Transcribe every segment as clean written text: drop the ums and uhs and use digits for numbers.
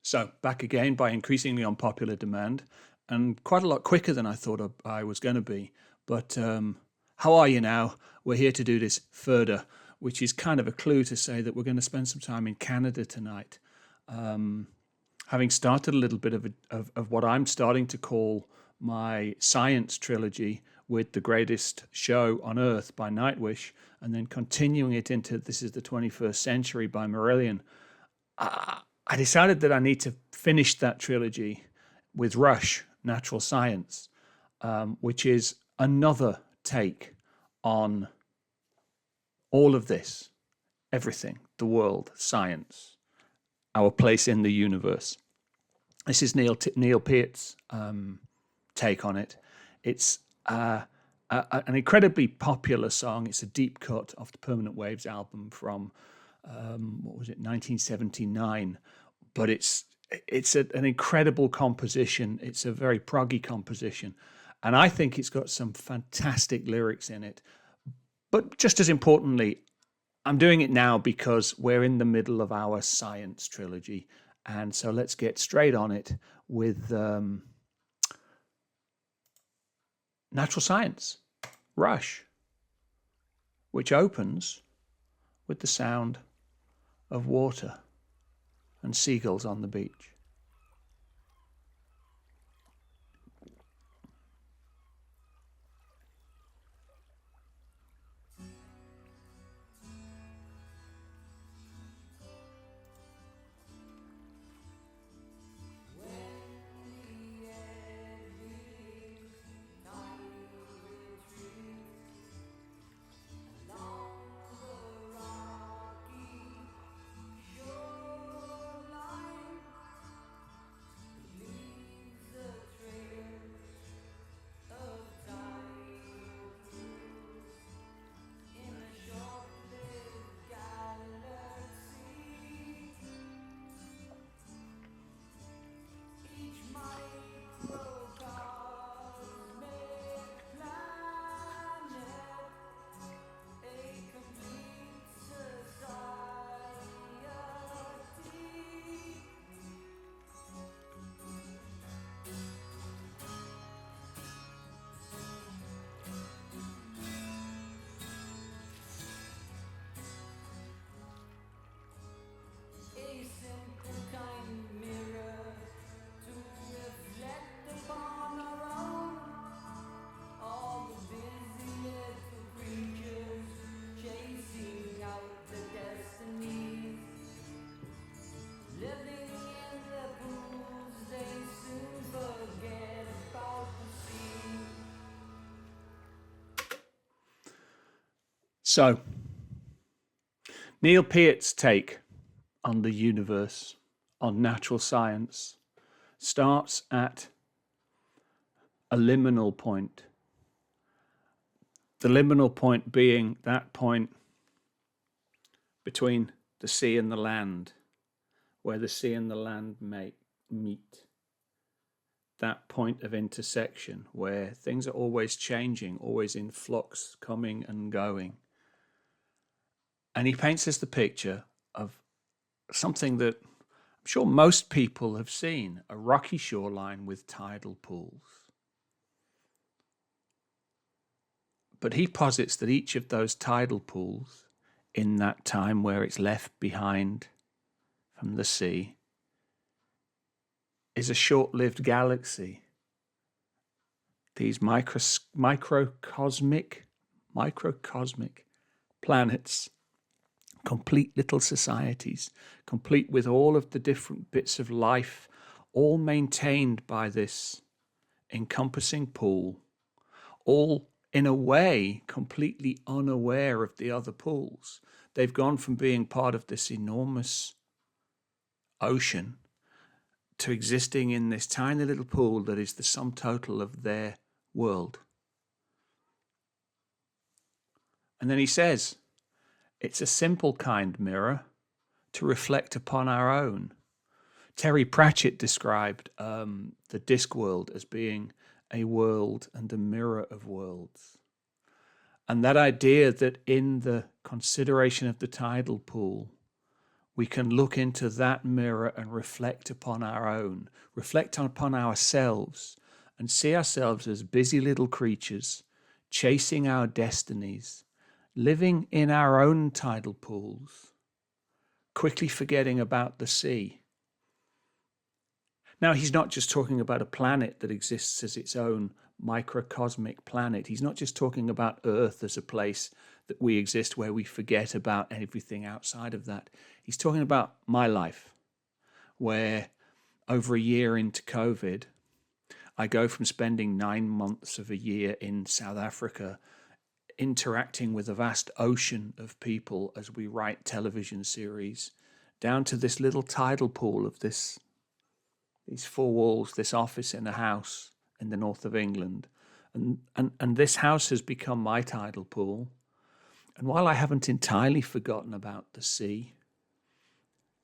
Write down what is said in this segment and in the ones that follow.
So back again by increasingly unpopular demand, and quite a lot quicker than I thought I was going to be. But how are you now? We're here to do this further, which is kind of a clue to say that we're going to spend some time in Canada tonight. Um, Having started a little bit of what I'm starting to call my science trilogy with The Greatest Show on Earth by Nightwish, and then continuing it into This is the 21st Century by Marillion. I decided that I need to finish that trilogy with Rush, Natural Science, which is another take on all of this, everything, the world, science, our place in the universe. This is Neil Peart's take on it. It's an incredibly popular song. It's a deep cut off the Permanent Waves album from what was it, 1979. But an incredible composition. It's a very proggy composition, and I think it's got some fantastic lyrics in it. But just as importantly, I'm doing it now because we're in the middle of our science trilogy. And so let's get straight on it with Natural Science, Rush, which opens with the sound of water and seagulls on the beach. So, Neil Peart's take on the universe, on natural science, starts at a liminal point. The liminal point being that point between the sea and the land, where the sea and the land meet. That point of intersection where things are always changing, always in flux, coming and going. And he paints us the picture of something that I'm sure most people have seen, a rocky shoreline with tidal pools. But he posits that each of those tidal pools, in that time where it's left behind from the sea, is a short-lived galaxy. These microcosmic planets, complete little societies, complete with all of the different bits of life, all maintained by this encompassing pool, all in a way completely unaware of the other pools. They've gone from being part of this enormous ocean to existing in this tiny little pool that is the sum total of their world. And then he says, it's a simple kind mirror to reflect upon our own. Terry Pratchett described the Discworld as being a world and a mirror of worlds. And that idea that in the consideration of the tidal pool, we can look into that mirror and reflect upon ourselves, and see ourselves as busy little creatures chasing our destinies, living in our own tidal pools, quickly forgetting about the sea. Now, he's not just talking about a planet that exists as its own microcosmic planet. He's not just talking about Earth as a place that we exist where we forget about everything outside of that. He's talking about my life, where over a year into COVID, I go from spending 9 months of a year in South Africa interacting with a vast ocean of people as we write television series, down to this little tidal pool of these four walls, this office in a house in the north of England. And this house has become my tidal pool. And while I haven't entirely forgotten about the sea,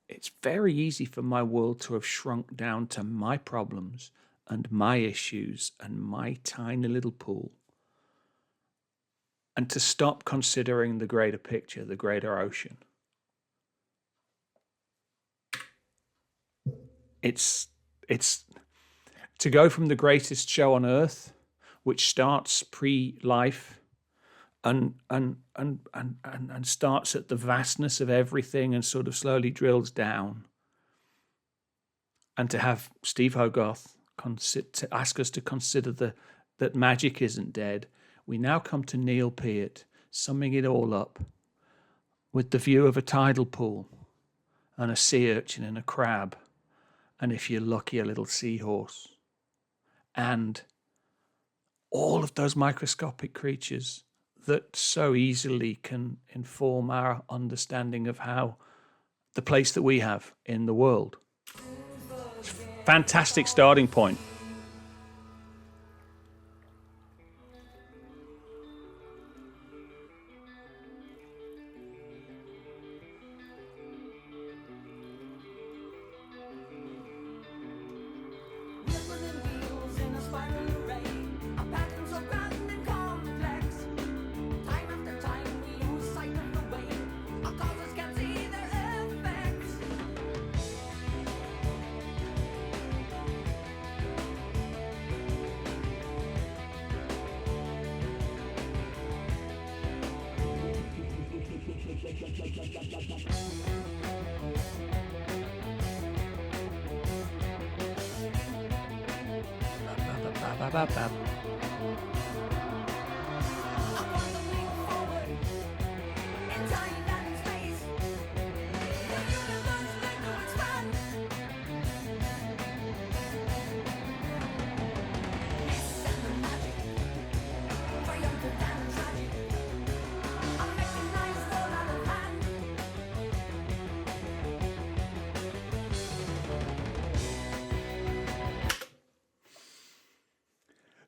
it's very easy for my world to have shrunk down to my problems and my issues and my tiny little pool, and to stop considering the greater picture, the greater ocean. It's to go from the greatest show on earth, which starts pre-life and starts at the vastness of everything and sort of slowly drills down, and to have Steve Hogarth to ask us to consider that magic isn't dead. We now come to Neil Peart, summing it all up with the view of a tidal pool and a sea urchin and a crab, and if you're lucky, a little seahorse, and all of those microscopic creatures that so easily can inform our understanding of how the place that we have in the world. Fantastic starting point.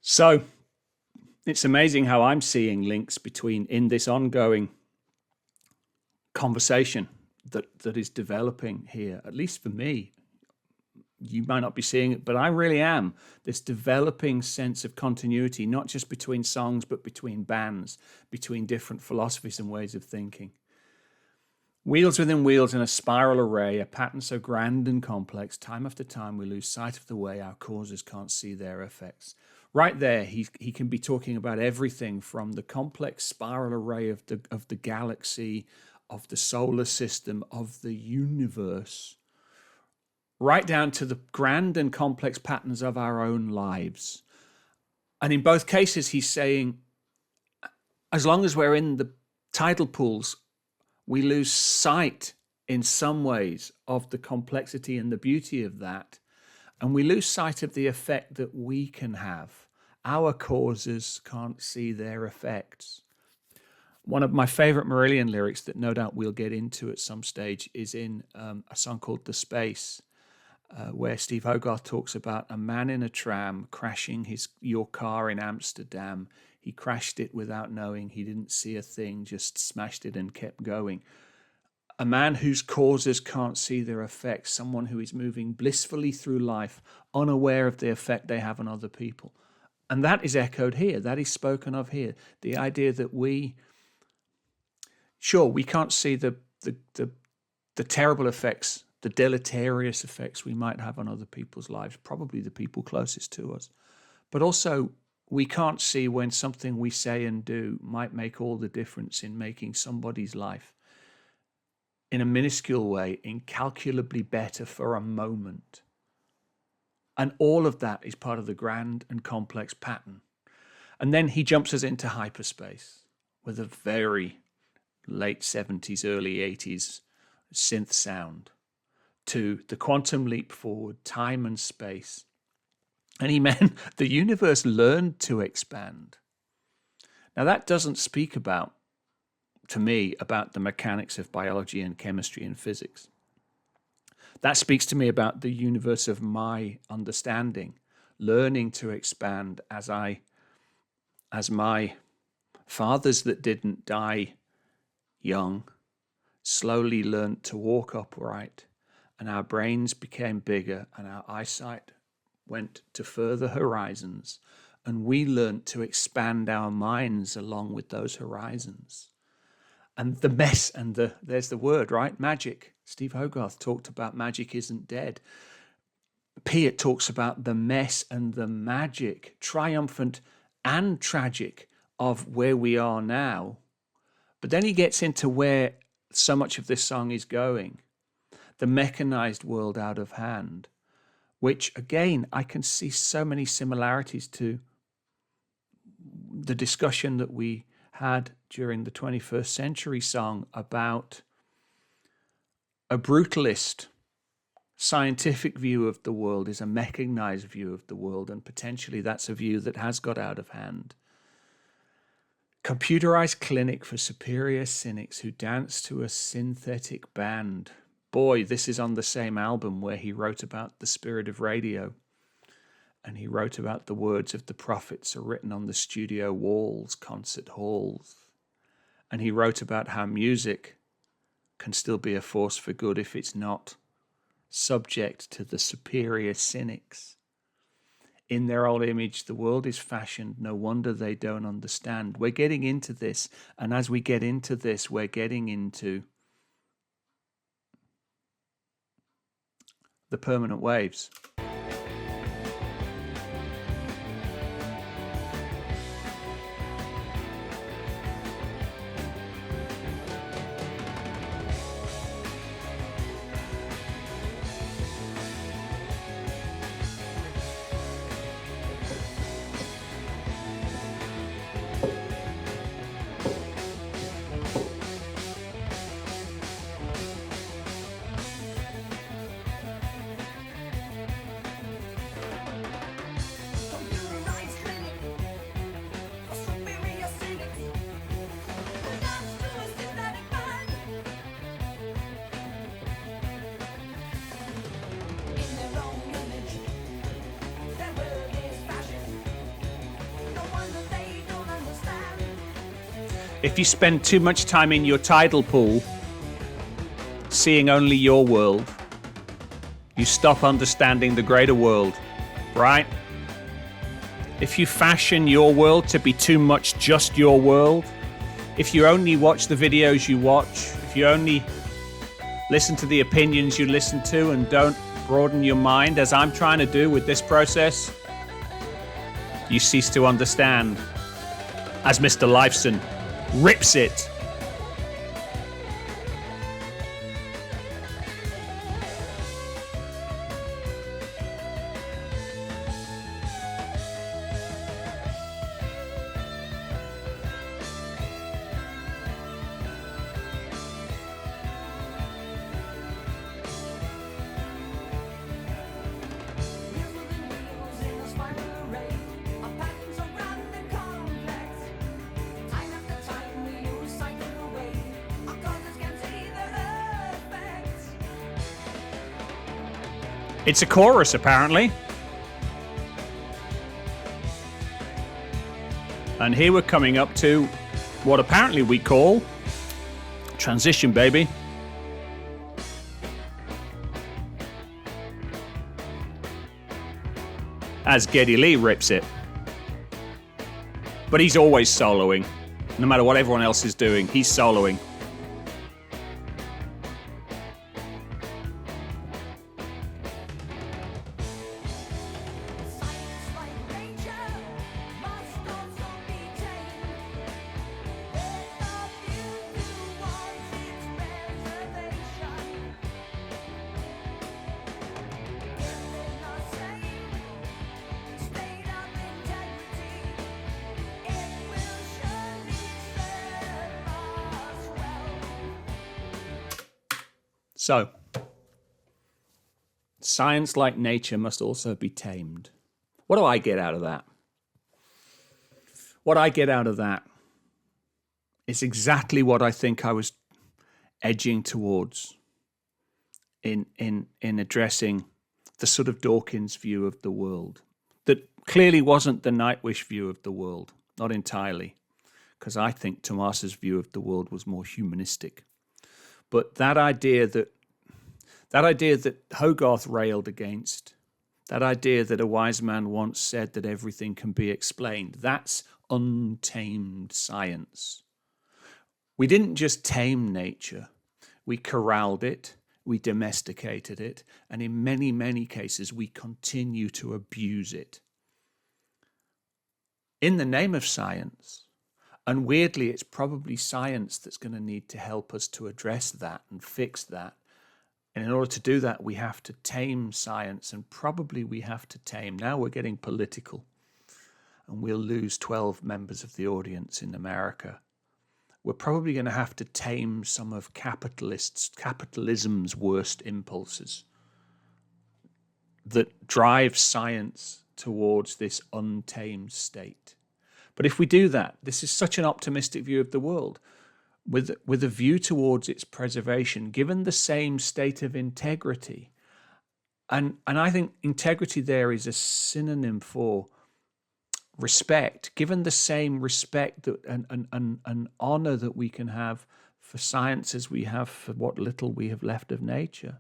So it's amazing how I'm seeing links in this ongoing conversation that is developing here, at least for me. You might not be seeing it, but I really am. This developing sense of continuity, not just between songs, but between bands, between different philosophies and ways of thinking. Wheels within wheels in a spiral array, a pattern so grand and complex, time after time we lose sight of the way our causes can't see their effects. Right there, he can be talking about everything from the complex spiral array of the galaxy, of the solar system, of the universe, right down to the grand and complex patterns of our own lives. And in both cases, he's saying, as long as we're in the tidal pools, we lose sight in some ways of the complexity and the beauty of that. And we lose sight of the effect that we can have. Our causes can't see their effects. One of my favorite Marillion lyrics that no doubt we'll get into at some stage is in a song called The Space, where Steve Hogarth talks about a man in a tram crashing your car in Amsterdam. He crashed it without knowing. He didn't see a thing, just smashed it and kept going. A man whose causes can't see their effects, someone who is moving blissfully through life, unaware of the effect they have on other people. And that is echoed here. That is spoken of here. The idea that we can't see the the terrible effects, the deleterious effects we might have on other people's lives, probably the people closest to us. But also, we can't see when something we say and do might make all the difference in making somebody's life, in a minuscule way, incalculably better for a moment. And all of that is part of the grand and complex pattern. And then he jumps us into hyperspace with a very late 70s, early 80s synth sound to the quantum leap forward, time and space. And he meant the universe learned to expand. Now that doesn't speak about, to me, about the mechanics of biology and chemistry and physics. That speaks to me about the universe of my understanding, learning to expand as my fathers that didn't die young slowly learned to walk upright, and our brains became bigger and our eyesight went to further horizons, and we learned to expand our minds along with those horizons. And the mess and there's the word, right? Magic. Steve Hogarth talked about magic isn't dead. Piaget talks about the mess and the magic, triumphant and tragic, of where we are now. But then he gets into where so much of this song is going, the mechanized world out of hand, which again, I can see so many similarities to the discussion that we had during the 21st Century song about a brutalist scientific view of the world is a mechanized view of the world, and potentially that's a view that has got out of hand. Computerized clinic for superior cynics who dance to a synthetic band. Boy, this is on the same album where he wrote about the spirit of radio, and he wrote about the words of the prophets are written on the studio walls, concert halls, and he wrote about how music can still be a force for good if it's not subject to the superior cynics. In their old image, the world is fashioned. No wonder they don't understand. We're getting into this, and as we get into this, we're getting into the permanent waves. If you spend too much time in your tidal pool, seeing only your world, you stop understanding the greater world, right? If you fashion your world to be too much just your world, if you only watch the videos you watch, if you only listen to the opinions you listen to and don't broaden your mind, as I'm trying to do with this process, you cease to understand. As Mr. Lifeson rips it. It's a chorus, apparently. And here we're coming up to what apparently we call transition, baby. As Geddy Lee rips it. But he's always soloing. No matter what everyone else is doing, he's soloing. So, science, like nature, must also be tamed. What do I get out of that? What I get out of that is exactly what I think I was edging towards in addressing the sort of Dawkins view of the world. That clearly wasn't the Nightwish view of the world, not entirely, because I think Tomas's view of the world was more humanistic. But that idea that Hogarth railed against, that idea that a wise man once said that everything can be explained, that's untamed science. We didn't just tame nature, we corralled it, we domesticated it, and in many, many cases we continue to abuse it. In the name of science, and weirdly it's probably science that's going to need to help us to address that and fix that. And in order to do that, we have to tame science, and probably we have to tame. Now we're getting political, and we'll lose 12 members of the audience in America. We're probably going to have to tame some of capitalism's worst impulses that drive science towards this untamed state. But if we do that, this is such an optimistic view of the world, with a view towards its preservation, given the same state of integrity. And I think integrity there is a synonym for respect, given the same respect that, and honor that we can have for science as we have for what little we have left of nature.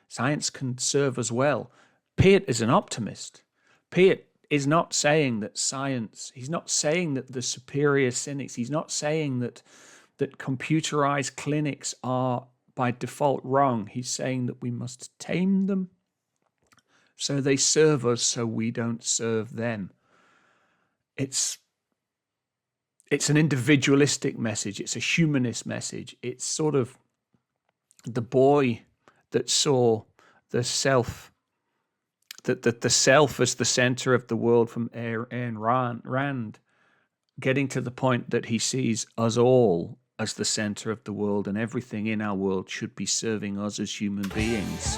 Science can serve us well. Peart is an optimist. Peart is not saying that science, he's not saying that the superior cynics, he's not saying that computerized clinics are by default wrong. He's saying that we must tame them so they serve us so we don't serve them. It's an individualistic message. It's a humanist message. It's sort of the boy that saw the self, the self as the center of the world from Ayn Rand, getting to the point that he sees us all as the center of the world, and everything in our world should be serving us as human beings.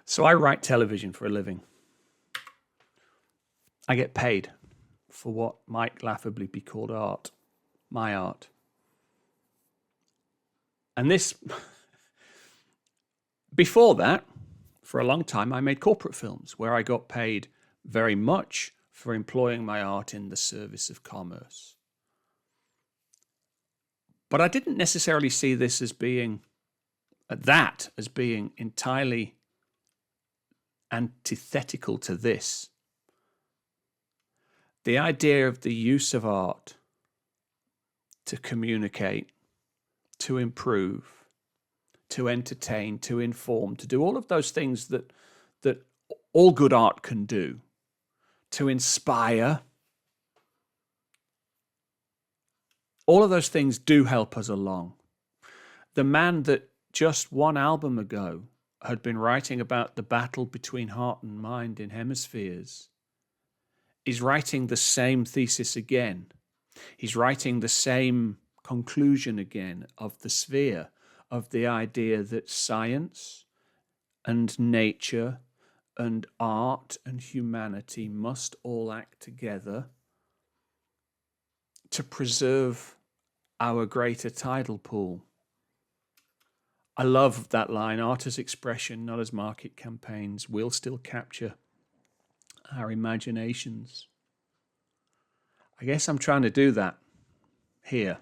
So I write television for a living. I get paid for what might laughably be called art, my art. And this, before that, for a long time, I made corporate films where I got paid very much for employing my art in the service of commerce. But I didn't necessarily see this as being, as being entirely antithetical to this. The idea of the use of art to communicate, to improve, to entertain, to inform, to do all of those things that all good art can do, to inspire. All of those things do help us along. The man that just one album ago had been writing about the battle between heart and mind in hemispheres is writing the same thesis again. He's writing the same conclusion again of the sphere, of the idea that science and nature and art and humanity must all act together to preserve our greater tidal pool. I love that line, art as expression, not as market campaigns, will still capture our imaginations. I guess I'm trying to do that here.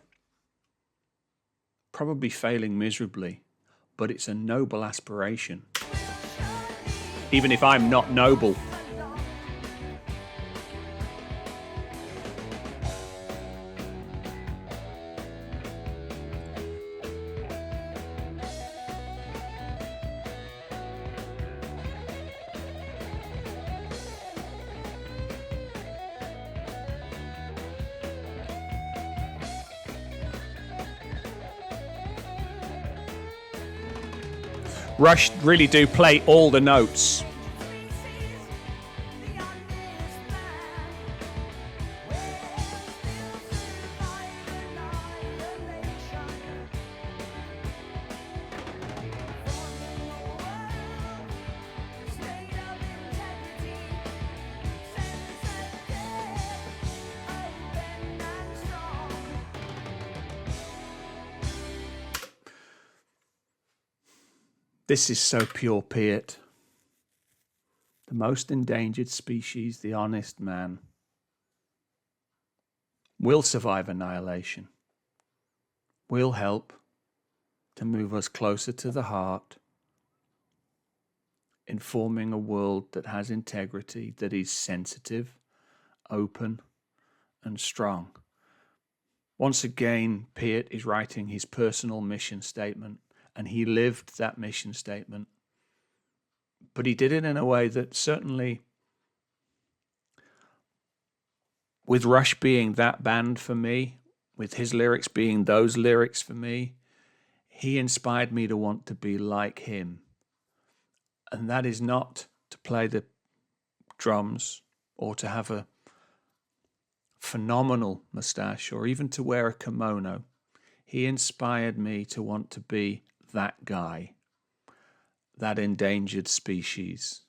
Probably failing miserably, but it's a noble aspiration. Even if I'm not noble. Rush really do play all the notes. This is so pure Piet. The most endangered species, the honest man, will survive annihilation, will help to move us closer to the heart, in forming a world that has integrity, that is sensitive, open, and strong. Once again, Piet is writing his personal mission statement, and he lived that mission statement. But he did it in a way that certainly, with Rush being that band for me, with his lyrics being those lyrics for me, he inspired me to want to be like him. And that is not to play the drums or to have a phenomenal mustache or even to wear a kimono. He inspired me to want to be that guy, that endangered species.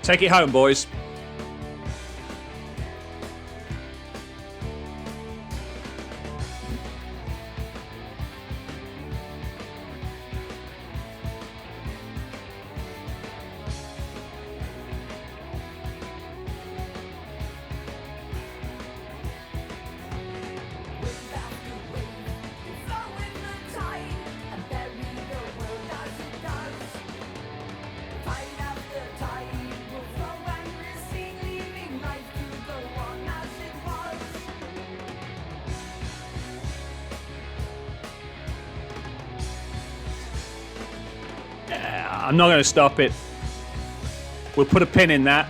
Take it home, boys. I'm not going to stop it. We'll put a pin in that.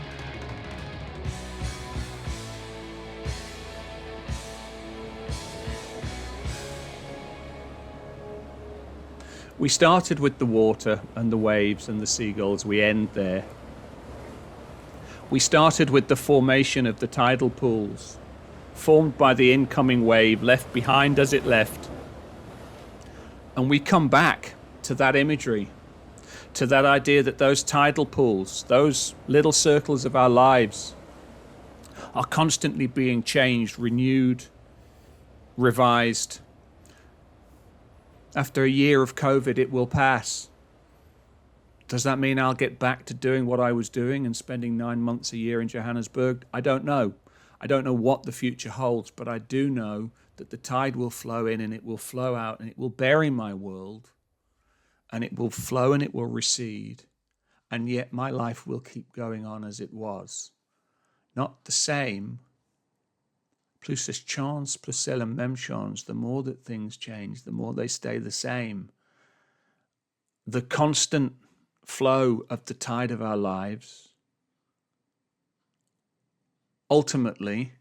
We started with the water and the waves and the seagulls. We end there. We started with the formation of the tidal pools, formed by the incoming wave, left behind as it left. And we come back to that imagery, to that idea that those tidal pools, those little circles of our lives, are constantly being changed, renewed, revised. After a year of COVID, it will pass. Does that mean I'll get back to doing what I was doing and spending 9 months a year in Johannesburg? I don't know. I don't know what the future holds, but I do know that the tide will flow in and it will flow out and it will bury my world. And it will flow and it will recede. And yet my life will keep going on as it was. Not the same. Plus as chance, plus seldom même chance. The more that things change, the more they stay the same. The constant flow of the tide of our lives ultimately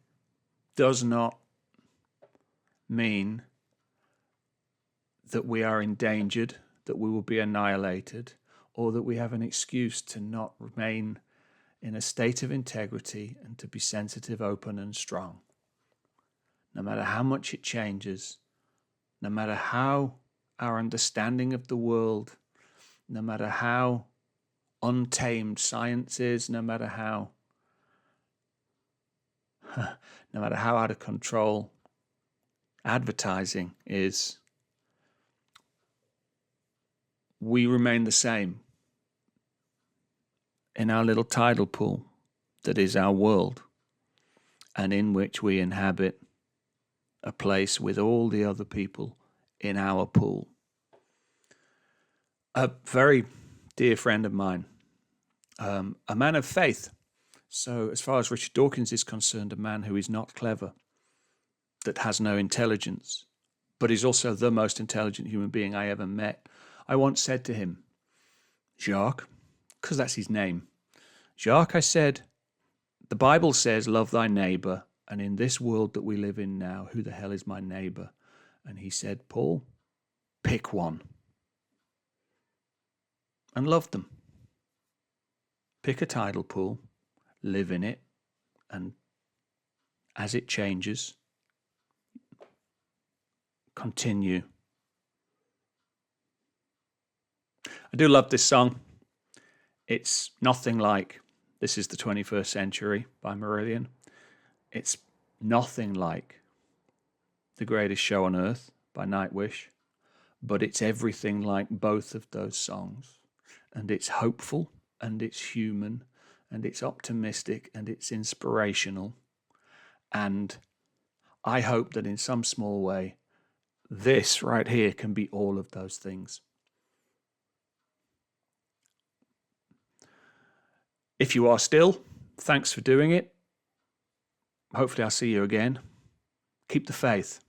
does not mean that we are endangered, that we will be annihilated, or that we have an excuse to not remain in a state of integrity and to be sensitive, open, and strong. No matter how much it changes, no matter how our understanding of the world, no matter how untamed science is, no matter how out of control advertising is, we remain the same in our little tidal pool that is our world, and in which we inhabit a place with all the other people in our pool. A very dear friend of mine, a man of faith. So as far as Richard Dawkins is concerned, a man who is not clever, that has no intelligence, but he's also the most intelligent human being I ever met. I once said to him, Jacques, because that's his name, Jacques, I said, the Bible says, love thy neighbor. And in this world that we live in now, who the hell is my neighbor? And he said, Paul, pick one. And loved them. Pick a tidal pool, live in it, and as it changes, continue. I do love this song. It's nothing like This is the 21st Century by Marillion. It's nothing like The Greatest Show on Earth by Nightwish, but it's everything like both of those songs. And it's hopeful, and it's human, and it's optimistic, and it's inspirational. And I hope that in some small way, this right here can be all of those things. If you are still, thanks for doing it. Hopefully I'll see you again. Keep the faith.